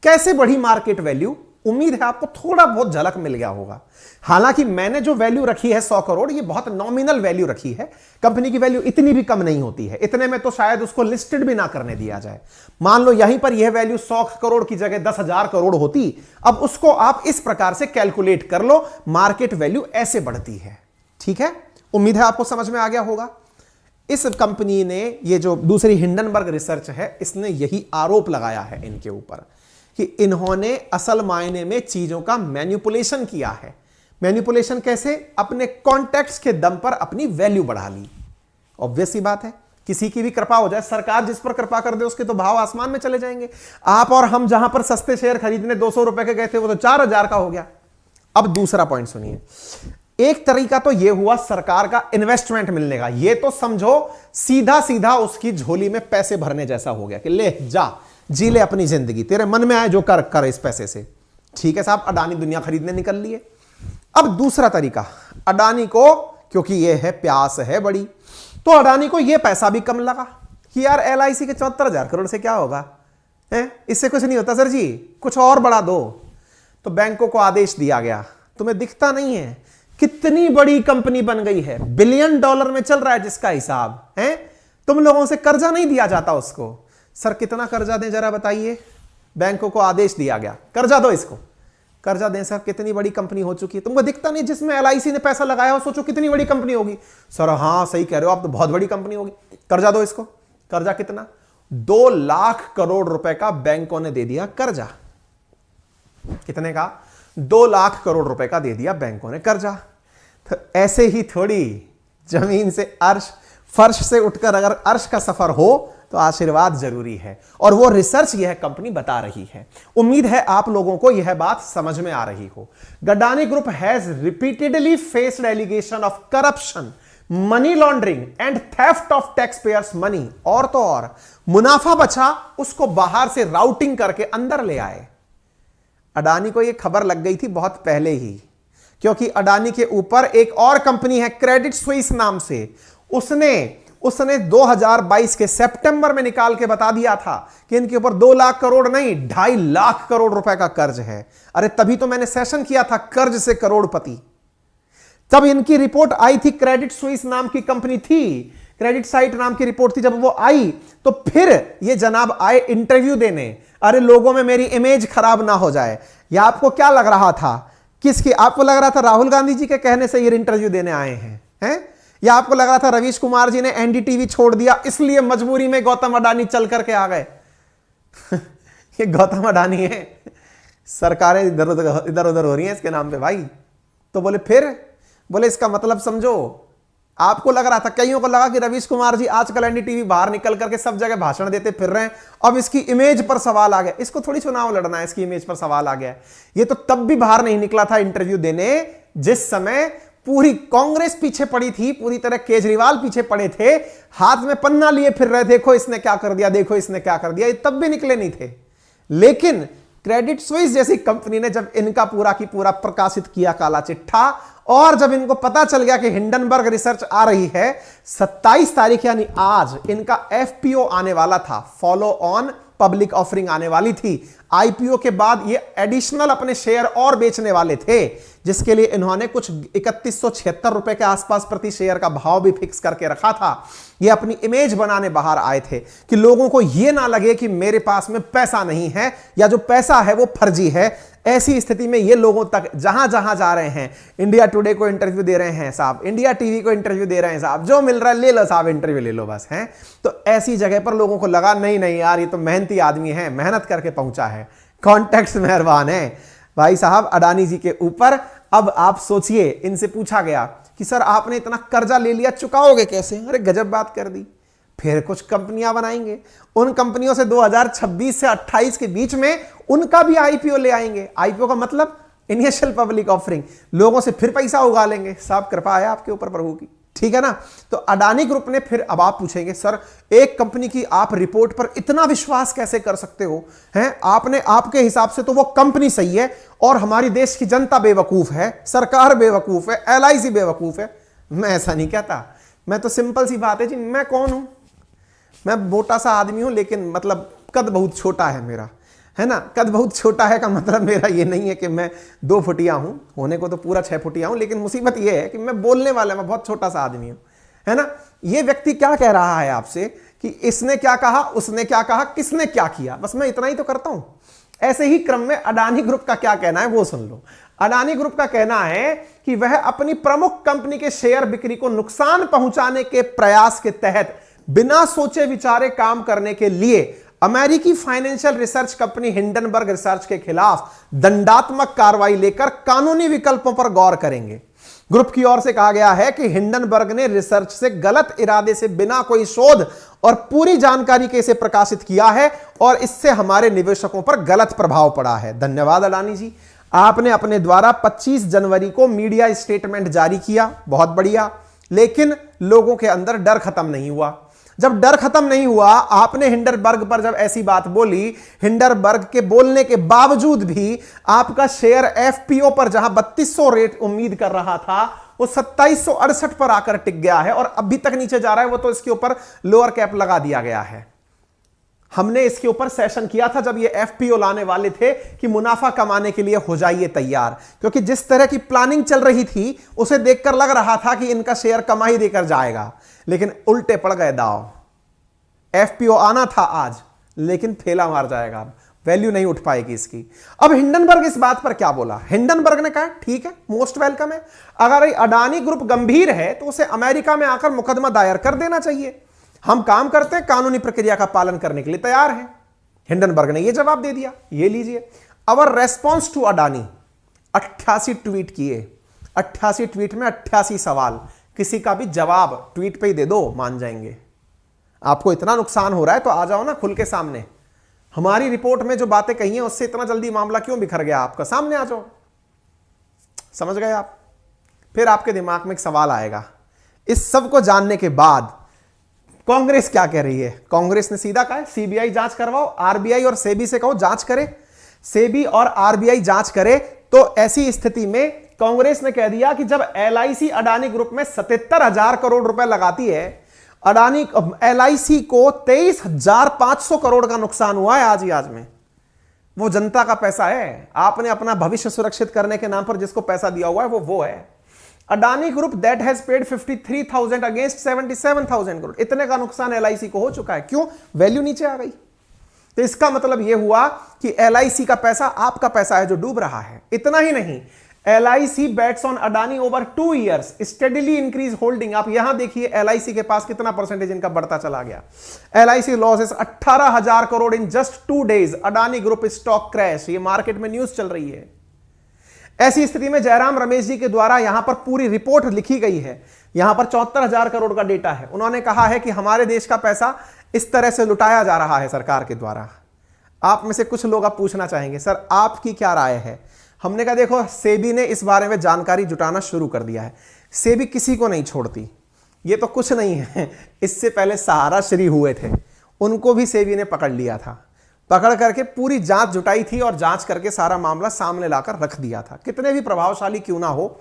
कैसे बढ़ी मार्केट वैल्यू? उम्मीद है आपको थोड़ा बहुत झलक मिल गया होगा। हालांकि मैंने जो वैल्यू रखी है 100 करोड़, ये बहुत नॉमिनल वैल्यू रखी है। कंपनी की वैल्यू इतनी भी कम नहीं होती है, इतने में तो शायद उसको लिस्टेड भी ना करने दिया जाए। मान लो यहीं पर यह वैल्यू 100 करोड़ की जगह 10,000 करोड़ होती। अब उसको आप इस प्रकार से कैलकुलेट कर लो, मार्केट वैल्यू ऐसे बढ़ती है। ठीक है, उम्मीद है आपको समझ में आ गया होगा। इस कंपनी ने, ये जो दूसरी हिंडनबर्ग रिसर्च है, इसने यही आरोप लगाया है इनके ऊपर कि इन्होंने असल मायने में चीजों का मैनिपुलेशन किया है। मैनिपुलेशन कैसे? अपने कॉन्टेक्ट्स के दम पर अपनी वैल्यू बढ़ा ली। ऑब्वियस सी बात है, किसी की भी कृपा हो जाए, सरकार जिस पर कृपा कर दे उसके तो भाव आसमान में चले जाएंगे। आप और हम जहां पर सस्ते शेयर खरीदने 200 रुपए के गए थे, वो तो 4,000 का हो गया। अब दूसरा पॉइंट सुनिए। एक तरीका तो यह हुआ सरकार का इन्वेस्टमेंट मिलने का, यह तो समझो सीधा सीधा उसकी झोली में पैसे भरने जैसा हो गया कि ले जा जी ले अपनी जिंदगी, तेरे मन में आए जो कर इस पैसे से। ठीक है साहब, अडानी दुनिया खरीदने निकल लिए। अब दूसरा तरीका, अडानी को क्योंकि ये है प्यास है बड़ी, तो अडानी को ये पैसा भी कम लगा कि यार एलआईसी के 74,000 करोड़ से क्या होगा, इससे कुछ नहीं होता सर जी, कुछ और बढ़ा दो। तो बैंकों को आदेश दिया गया, तुम्हें दिखता नहीं है कितनी बड़ी कंपनी बन गई है, बिलियन डॉलर में चल रहा है जिसका हिसाब है, तुम लोगों से कर्जा नहीं दिया जाता उसको। सर कितना कर्जा दें जरा बताइए? बैंकों को आदेश दिया गया कर्जा दो इसको, कर्जा दें सर, कितनी बड़ी कंपनी हो चुकी है, तुमको दिखता नहीं जिसमें एलआईसी ने पैसा लगाया हो, सोचो कितनी बड़ी कंपनी होगी। सर हाँ सही कह रहे हो आप, तो बहुत बड़ी कंपनी होगी, कर्जा दो इसको। कर्जा कितना? 2 लाख करोड़ रुपए का बैंकों ने दे दिया कर्जा। कितने का? 2 लाख करोड़ रुपए का दे दिया बैंकों ने कर्जा। तो ऐसे ही थोड़ी जमीन से अर्श, फर्श से उठकर अगर अर्श का सफर हो तो आशीर्वाद जरूरी है, और वो रिसर्च यह कंपनी बता रही है। उम्मीद है आप लोगों को यह बात समझ में आ रही हो। Adani group has repeatedly faced allegation of corruption, money laundering and theft of tax payers money. और तो और मुनाफा बचा उसको बाहर से राउटिंग करके अंदर ले आए। अडानी को यह खबर लग गई थी बहुत पहले ही, क्योंकि अडानी के ऊपर एक और कंपनी है क्रेडिट स्विस नाम से, उसने 2022 के सितंबर में निकाल के बता दिया था कि इनके ऊपर 2 लाख करोड़ नहीं 2.5 लाख करोड़ रुपए का कर्ज है। अरे तभी तो मैंने सेशन किया था कर्ज से करोड़पति। तब इनकी रिपोर्ट आई थी, क्रेडिट स्विस नाम की कंपनी थी, क्रेडिट साइट नाम की रिपोर्ट थी। जब वो आई तो फिर ये जनाब आए इंटरव्यू देने, अरे लोगों में मेरी इमेज खराब ना हो जाए। या आपको क्या लग रहा था, किसकी? आपको लग रहा था राहुल गांधी जी के कहने से ये इंटरव्यू देने आए हैं? या आपको लग रहा था रवीश कुमार जी ने एनडीटीवी छोड़ दिया इसलिए मजबूरी में गौतम अडानी चल करके आ गए? ये गौतम अडानी है, सरकारें इधर उधर हो रही हैं इसके नाम पे भाई। तो बोले इसका मतलब समझो। आपको लग रहा था, कईयों को लगा कि रवीश कुमार जी आजकल एनडीटीवी बाहर निकल करके सब जगह भाषण देते फिर रहे हैं, अब इसकी इमेज पर सवाल आ गया। इसको थोड़ी चुनाव लड़ना है, इसकी इमेज पर सवाल आ गया। ये तो तब भी बाहर नहीं निकला था इंटरव्यू देने जिस समय पूरी कांग्रेस पीछे पड़ी थी, पूरी तरह केजरीवाल पीछे पड़े थे, हाथ में पन्ना लिए फिर रहे, देखो इसने क्या कर दिया, देखो इसने क्या कर दिया। ये तब भी निकले नहीं थे। लेकिन क्रेडिट स्विस जैसी कंपनी ने जब इनका पूरा की पूरा प्रकाशित किया काला चिट्ठा, और जब इनको पता चल गया कि हिंडनबर्ग रिसर्च आ रही है, 27 तारीख यानी आज इनका एफपीओ आने वाला था, फॉलो ऑन पब्लिक ऑफरिंग आने वाली थी। आईपीओ के बाद ये एडिशनल अपने शेयर और बेचने वाले थे, जिसके लिए इन्होंने कुछ 3176 रुपए के आसपास प्रति शेयर का भाव भी फिक्स करके रखा था। ये अपनी इमेज बनाने बाहर आए थे कि लोगों को यह ना लगे कि मेरे पास में पैसा नहीं है या जो पैसा है वो फर्जी है। ऐसी स्थिति में ये लोगों तक जहां जहां जा रहे हैं, इंडिया टुडे को इंटरव्यू दे रहे हैं साहब, इंडिया टीवी को इंटरव्यू दे रहे हैं साहब, जो मिल रहा है ले लो साहब, इंटरव्यू ले लो बस। हैं तो ऐसी जगह पर लोगों को लगा नहीं यार ये तो मेहनती आदमी है, मेहनत करके पहुंचा है, कॉन्टेक्स्ट मेहरबान है भाई साहब अडानी जी के ऊपर। अब आप सोचिए, इनसे पूछा गया कि सर आपने इतना कर्जा ले लिया, चुकाओगे कैसे? अरे गजब बात कर दी। फिर कुछ कंपनियां बनाएंगे, उन कंपनियों से 2026 से 28 के बीच में उनका भी आईपीओ ले आएंगे। आईपीओ का मतलब इनिशियल पब्लिक ऑफरिंग, लोगों से फिर पैसा उगा लेंगे। साहब कृपा है आपके ऊपर प्रभु की, ठीक है ना। तो अडानी ग्रुप ने फिर, अब आप पूछेंगे सर एक कंपनी की आप रिपोर्ट पर इतना विश्वास कैसे कर सकते हो? हैं आपने, आपके हिसाब से तो वो कंपनी सही है और हमारी देश की जनता बेवकूफ है, सरकार बेवकूफ है, एलआईसी बेवकूफ है। मैं ऐसा नहीं कहता, मैं तो सिंपल सी बात है जी, मैं कौन हूं? मैं मोटा सा आदमी हूं, लेकिन मतलब कद बहुत छोटा है मेरा, है ना। कद बहुत छोटा है का मतलब मेरा ये नहीं है कि मैं 2 फुटिया हूं, होने को तो पूरा 6 फुटिया हूं, लेकिन मुसीबत ये है कि मैं बोलने वाला, मैं बहुत छोटा सा आदमी हूं, है ना। ये व्यक्ति क्या कह रहा है आपसे कि इसने क्या कहा, उसने क्या कहा, किसने क्या किया, बस मैं इतना ही तो करता हूं। ऐसे ही क्रम में अडानी ग्रुप का क्या कहना है वो सुन लो। अडानी ग्रुप का कहना है कि वह अपनी प्रमुख कंपनी के शेयर बिक्री को नुकसान पहुंचाने के प्रयास के तहत बिना सोचे विचारे काम करने के लिए अमेरिकी financial research company Hindenburg research के खिलाफ दंडात्मक कार्रवाई लेकर कानूनी विकल्पों पर गौर करेंगे। ग्रुप की ओर से कहा गया है कि हिंडनबर्ग ने रिसर्च से गलत इरादे से बिना कोई शोध और पूरी जानकारी के इसे प्रकाशित किया है और इससे हमारे निवेशकों पर गलत प्रभाव पड़ा है। धन्यवाद अडानी जी, आपने अपने द्वारा 25 जनवरी को मीडिया स्टेटमेंट जारी किया, बहुत बढ़िया। लेकिन लोगों के अंदर डर खत्म नहीं हुआ। जब डर खत्म नहीं हुआ, आपने हिंडनबर्ग पर जब ऐसी बात बोली, हिंडनबर्ग के बोलने के बावजूद भी आपका शेयर एफपीओ पर जहां 3200 रेट उम्मीद कर रहा था, वो 2768 पर आकर टिक गया है और अभी तक नीचे जा रहा है। वो तो इसके ऊपर लोअर कैप लगा दिया गया है। हमने इसके ऊपर सेशन किया था जब ये एफपीओ लाने वाले थे कि मुनाफा कमाने के लिए हो जाइए तैयार, क्योंकि जिस तरह की प्लानिंग चल रही थी उसे देखकर लग रहा था कि इनका शेयर कमाई देकर जाएगा, लेकिन उल्टे पड़ गए दांव। एफपीओ आना था आज, लेकिन ठेला मार जाएगा, अब वैल्यू नहीं उठ पाएगी इसकी। अब हिंडनबर्ग इस बात पर क्या बोला? हिंडनबर्ग ने कहा ठीक है, मोस्ट वेलकम है, अगर अडानी ग्रुप गंभीर है तो उसे अमेरिका में आकर मुकदमा दायर कर देना चाहिए, हम काम करते हैं, कानूनी प्रक्रिया का पालन करने के लिए तैयार हैं। हिंडनबर्ग ने यह जवाब दे दिया, ये लीजिए। अवर रेस्पॉन्स टू अडानी, 88 ट्वीट किए, 88 ट्वीट में 88 सवाल, किसी का भी जवाब ट्वीट पे ही दे दो, मान जाएंगे। आपको इतना नुकसान हो रहा है तो आ जाओ ना खुल के सामने। हमारी रिपोर्ट में जो बातें कही हैं उससे इतना जल्दी मामला क्यों बिखर गया आपका, सामने आ जाओ। समझ गए आप? फिर आपके दिमाग में एक सवाल आएगा, इस सब को जानने के बाद कांग्रेस क्या कह रही है? कांग्रेस ने सीधा कहा सीबीआई जांच करवाओ, आरबीआई और सेबी से कहो जांच करे। सेबी और आरबीआई जांच करे तो ऐसी स्थिति में कांग्रेस ने कह दिया कि जब एलआईसी अडानी ग्रुप में 77,000 करोड़ रुपए लगाती है, अडानी एलआईसी को 23,500 करोड़ का नुकसान हुआ है आज ही आज में। वो जनता का पैसा है, आपने अपना भविष्य सुरक्षित करने के नाम पर जिसको पैसा दिया हुआ है वो है। Adani group that has paid 53,000 against 77,000 crore, इतने का नुकसान एलआईसी को हो चुका है। क्यों? वैल्यू नीचे आ गई। तो इसका मतलब यह हुआ कि एलआईसी का पैसा आपका पैसा है जो डूब रहा है। इतना ही नहीं, LIC bets on Adani over 2 years steadily increase holding. आप यहां देखिए एलआईसी के पास कितना परसेंटेज इनका बढ़ता चला गया। LIC losses 18,000 crore in just 2 days। Adani group stock crash, ये मार्केट में न्यूज चल रही है। ऐसी स्थिति में जयराम रमेश जी के द्वारा यहां पर पूरी रिपोर्ट लिखी गई है। यहां पर 74,000 करोड़ का डेटा है। उन्होंने कहा है कि हमारे देश का पैसा इस तरह से लुटाया जा रहा है सरकार के द्वारा। आप में से कुछ लोग आप पूछना चाहेंगे सर आपकी क्या राय है? हमने कहा देखो, सेबी ने इस बारे में जानकारी जुटाना शुरू कर दिया है। सेबी किसी को नहीं छोड़ती, ये तो कुछ नहीं है। इससे पहले सहारा श्री हुए थे, उनको भी सेबी ने पकड़ लिया था। पकड़ करके पूरी जांच जुटाई थी और जांच करके सारा मामला सामने लाकर रख दिया था। कितने भी प्रभावशाली क्यों ना हो,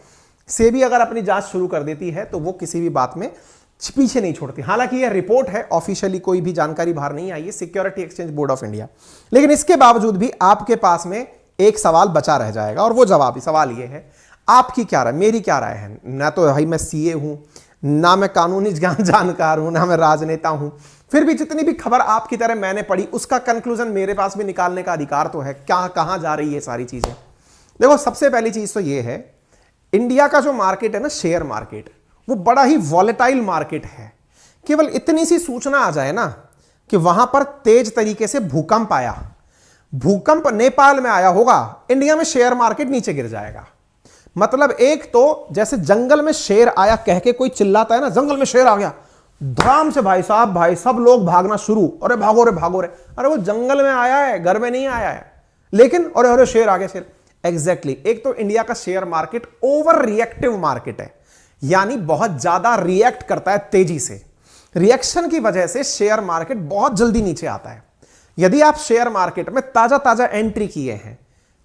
सेबी अगर अपनी जांच शुरू कर देती है तो वो किसी भी बात में पीछे नहीं छोड़ती। हालांकि यह रिपोर्ट है, ऑफिशियली कोई भी जानकारी बाहर नहीं आई है, security exchange board of India. लेकिन इसके बावजूद भी आपके पास में एक सवाल बचा रह जाएगा और वो सवाल ये है, आपकी क्या राय, मेरी क्या राय है? ना तो भाई मैं सीए हूं, ना मैं कानूनी जानकार हूं, ना मैं राजनेता हूं, फिर भी जितनी भी खबर आपकी तरह मैंने पढ़ी उसका कंक्लूजन मेरे पास भी निकालने का अधिकार तो है। क्या कहां जा रही है सारी चीजें? देखो, सबसे पहली चीज तो ये है, इंडिया का जो मार्केट है ना, शेयर मार्केट, वो बड़ा ही वॉलेटाइल मार्केट है। केवल इतनी सी सूचना आ जाए ना कि वहां पर तेज तरीके से भूकंप आया, भूकंप नेपाल में आया होगा, इंडिया में शेयर मार्केट नीचे गिर जाएगा। मतलब एक तो जैसे जंगल में शेर आया कह के कोई चिल्लाता है ना, जंगल में शेर आ गया, धड़ाम से भाई सब लोग भागना शुरू, अरे भागो रे भागो रे, अरे वो जंगल में आया है, घर में नहीं आया है, लेकिन अरे अरे शेर आ गया शेर। एग्जैक्टली एक तो इंडिया का share market over reactive market है, यानी बहुत ज्यादा रिएक्ट करता है तेजी से। रिएक्शन की वजह से शेयर मार्केट बहुत जल्दी नीचे आता है। यदि आप शेयर मार्केट में ताजा ताजा एंट्री किए हैं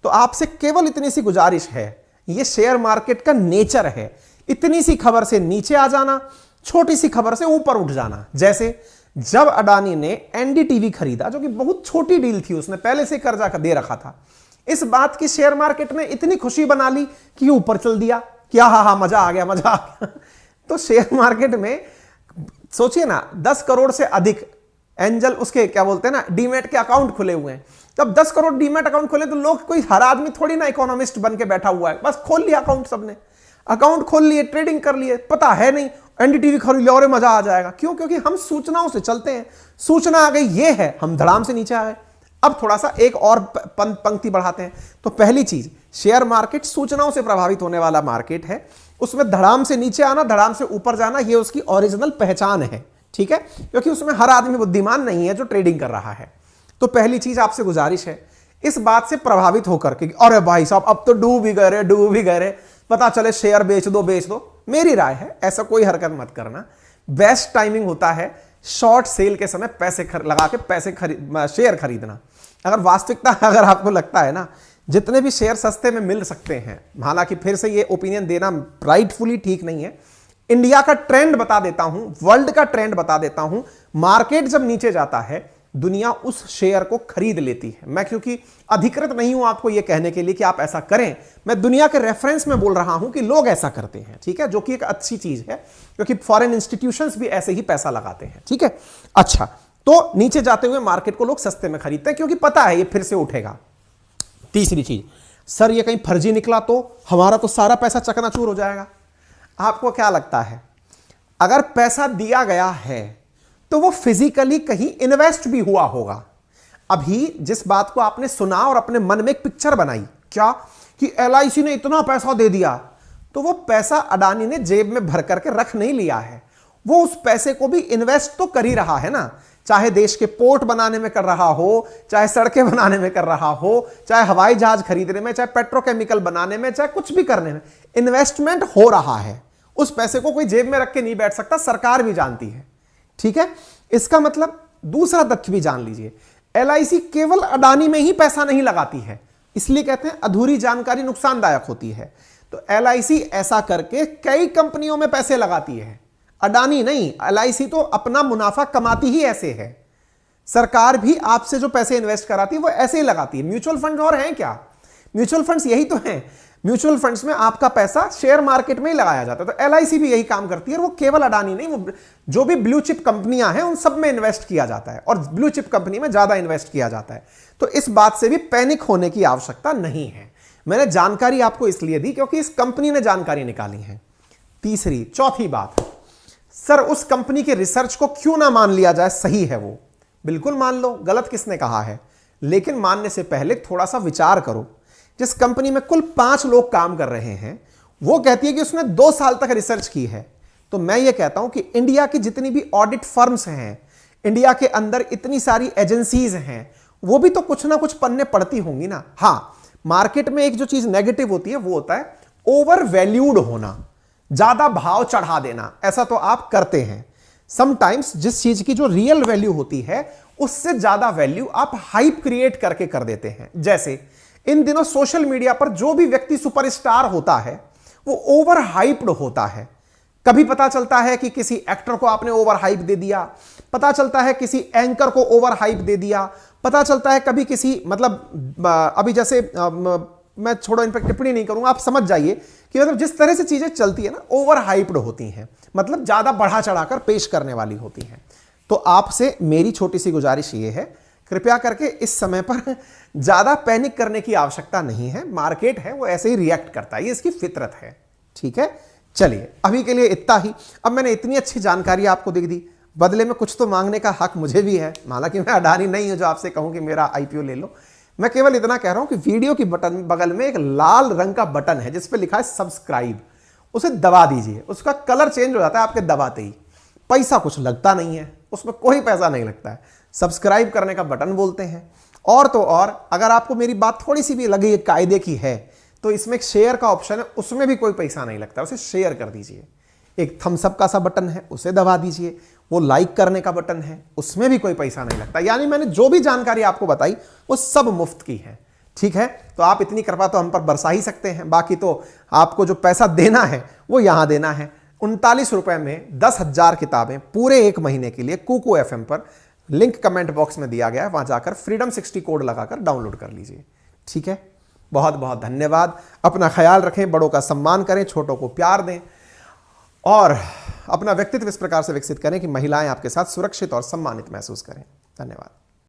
तो आपसे केवल इतनी सी गुजारिश है, यह शेयर मार्केट का नेचर है, इतनी सी खबर से नीचे आ जाना, छोटी सी खबर से ऊपर उठ जाना। जैसे जब अडानी ने एनडीटीवी खरीदा, जो कि बहुत छोटी डील थी, उसने पहले से कर्जा दे रखा था, इस बात की शेयर मार्केट ने इतनी खुशी बना ली कि ऊपर चल दिया, क्या हा मजा आ गया। तो शेयर मार्केट में सोचिए ना, 10 करोड़ से अधिक एंजल उसके क्या बोलते हैं ना, डीमेट के अकाउंट खुले हुए हैं। तब 10 करोड़ डीमेट अकाउंट खोले तो लोग, कोई हर आदमी थोड़ी ना इकोनॉमिस्ट बन के बैठा हुआ है, बस खोल लिया अकाउंट, सबने अकाउंट खोल लिए, ट्रेडिंग कर लिए, पता है नहीं एनडीटीवी खरीद लिया और मजा आ जाएगा। क्यों? क्योंकि हम सूचनाओं से चलते हैं, सूचना आ गई ये है, हम धड़ाम से नीचे आ गए। अब थोड़ा सा एक और पंक्ति बढ़ाते हैं। तो पहली चीज, शेयर मार्केट सूचनाओं से प्रभावित होने वाला मार्केट है, उसमें धड़ाम से नीचे आना, धड़ाम से ऊपर जाना, ये उसकी ओरिजिनल पहचान है, ठीक है, क्योंकि उसमें हर आदमी बुद्धिमान नहीं है जो ट्रेडिंग कर रहा है। तो पहली चीज आपसे गुजारिश है, इस बात से प्रभावित होकर के अरे भाई साहब अब तो डूब ही गए, पता चले शेयर बेच दो, मेरी राय है ऐसा कोई हरकत मत करना। बेस्ट टाइमिंग होता है शॉर्ट सेल के समय पैसे लगा के शेयर खरीदना। अगर वास्तविकता अगर आपको लगता है ना जितने भी शेयर सस्ते में मिल सकते हैं, हालांकि फिर से ये ओपिनियन देना राइटफुली ठीक नहीं है, इंडिया का ट्रेंड बता देता हूं, वर्ल्ड का ट्रेंड बता देता हूं, मार्केट जब नीचे जाता है दुनिया उस शेयर को खरीद लेती है। मैं क्योंकि अधिकृत नहीं हूं आपको यह कहने के लिए कि आप ऐसा करें, मैं दुनिया के रेफरेंस में बोल रहा हूं कि लोग ऐसा करते हैं, ठीक है, जो कि एक अच्छी चीज है क्योंकि फॉरेन इंस्टीट्यूशंस भी ऐसे ही पैसा लगाते हैं, ठीक है। अच्छा, तो नीचे जाते हुए मार्केट को लोग सस्ते में खरीदते हैं क्योंकि पता है ये फिर से उठेगा। तीसरी चीज, सर ये कहीं फर्जी निकला तो हमारा तो सारा पैसा चकनाचूर हो जाएगा। आपको क्या लगता है, अगर पैसा दिया गया है तो वो फिजिकली कहीं इन्वेस्ट भी हुआ होगा? अभी जिस बात को आपने सुना और अपने मन में एक पिक्चर बनाई, क्या कि LIC ने इतना पैसा दे दिया, तो वो पैसा अडानी ने जेब में भर करके रख नहीं लिया है, वो उस पैसे को भी इन्वेस्ट तो कर ही रहा है ना। चाहे देश के पोर्ट बनाने में कर रहा हो, चाहे सड़कें बनाने में कर रहा हो, चाहे हवाई जहाज खरीदने में, चाहे पेट्रोकेमिकल बनाने में, चाहे कुछ भी करने में, इन्वेस्टमेंट हो रहा है। उस पैसे को कोई जेब में रख के नहीं बैठ सकता, सरकार भी जानती है। ठीक है, इसका मतलब दूसरा तथ्य भी जान लीजिए, LIC केवल अडानी में ही पैसा नहीं लगाती है, इसलिए कहते हैं अधूरी जानकारी नुकसानदायक होती है। तो LIC ऐसा करके कई कंपनियों में पैसे लगाती है, अडानी नहीं। LIC तो अपना मुनाफा कमाती ही ऐसे है। सरकार भी आपसे जो पैसे इन्वेस्ट कराती है वो ऐसे ही लगाती है। म्यूचुअल फंड और हैं क्या? म्यूचुअल फंड्स यही तो हैं। म्यूचुअल फंड्स में आपका पैसा शेयर मार्केट में ही लगाया जाता है। तो LIC भी यही काम करती है, और वो केवल अडानी नहीं, वो जो भी ब्लू चिप कंपनियां हैं उन सब में इन्वेस्ट किया जाता है, और ब्लू चिप कंपनी में ज्यादा इन्वेस्ट किया जाता है। तो इस बात से भी पैनिक होने की आवश्यकता नहीं है। मैंने जानकारी आपको इसलिए दी क्योंकि इस कंपनी ने जानकारी निकाली है। चौथी बात, सर उस कंपनी के रिसर्च को क्यों ना मान लिया जाए, सही है वो, बिल्कुल मान लो, गलत किसने कहा है, लेकिन मानने से पहले थोड़ा सा विचार करो। जिस कंपनी में कुल 5 लोग काम कर रहे हैं, वो कहती है कि उसने 2 साल तक रिसर्च की है। तो मैं ये कहता हूं कि इंडिया की जितनी भी ऑडिट फर्म्स हैं, इंडिया के अंदर इतनी सारी एजेंसीज हैं, वो भी तो कुछ ना कुछ पन्ने पड़ती होंगी ना। हां, मार्केट में एक जो चीज नेगेटिव होती है वो होता है ओवर वैल्यूड होना, ज्यादा भाव चढ़ा देना। ऐसा तो आप करते हैं समटाइम्स, जिस चीज की जो रियल वैल्यू होती है उससे ज्यादा वैल्यू आप हाइप क्रिएट करके कर देते हैं। जैसे इन दिनों सोशल मीडिया पर जो भी व्यक्ति सुपरस्टार होता है वो ओवर हाइप्ड होता है। कभी पता चलता है कि किसी एक्टर को आपने ओवर हाइप दे दिया, पता चलता है किसी एंकर को ओवर हाइप दे दिया, पता चलता है कभी किसी, मतलब अभी जैसे मैं छोड़ो, इन पर टिप्पणी नहीं करूंगा, आप समझ जाइए कि मतलब जिस तरह से चीजें चलती है ना, ओवर हाइप्ड होती हैं, मतलब ज्यादा बढ़ा चढ़ाकर पेश करने वाली होती हैं। तो आपसे मेरी छोटी सी गुजारिश ये है, कृपया करके इस समय पर ज्यादा पैनिक करने की आवश्यकता नहीं है। मार्केट है वो ऐसे ही रिएक्ट करता है, ये इसकी फितरत है। ठीक है, चलिए अभी के लिए इतना ही। अब मैंने इतनी अच्छी जानकारी आपको दे दी, बदले में कुछ तो मांगने का हक मुझे भी है। हालांकि मैं अडानी नहीं हूं जो आपसे कहूं कि मेरा IPO ले लो। मैं केवल इतना कह रहा हूं कि वीडियो की बटन बगल में एक लाल रंग का बटन है जिस पे लिखा है सब्सक्राइब, उसे दबा दीजिए। उसका कलर चेंज हो जाता है आपके दबाते ही, पैसा कुछ लगता नहीं है, उसमें कोई पैसा नहीं लगता है, सब्सक्राइब करने का बटन बोलते हैं। और तो और, अगर आपको मेरी बात थोड़ी सी भी लगी कायदे की है तो इसमें एक शेयर का ऑप्शन है, उसमें भी कोई पैसा नहीं लगता, उसे शेयर कर दीजिए। एक थम्स अप का सा बटन है, उसे दबा दीजिए। वो लाइक करने का बटन है, उसमें भी कोई पैसा नहीं लगता। यानी मैंने जो भी जानकारी आपको बताई वो सब मुफ्त की है। ठीक है, तो आप इतनी कृपा तो हम पर बरसा ही सकते हैं। बाकी तो आपको जो पैसा देना है वो यहां देना है। 39 रुपए में 10,000 किताबें पूरे 1 महीने के लिए कुकू FM पर, लिंक कमेंट बॉक्स में दिया गया है, वहां जाकर फ्रीडम 60 कोड लगाकर डाउनलोड कर लीजिए। ठीक है, बहुत बहुत धन्यवाद। अपना ख्याल रखें, बड़ों का सम्मान करें, छोटों को प्यार दें, और अपना व्यक्तित्व इस प्रकार से विकसित करें कि महिलाएं आपके साथ सुरक्षित और सम्मानित महसूस करें। धन्यवाद।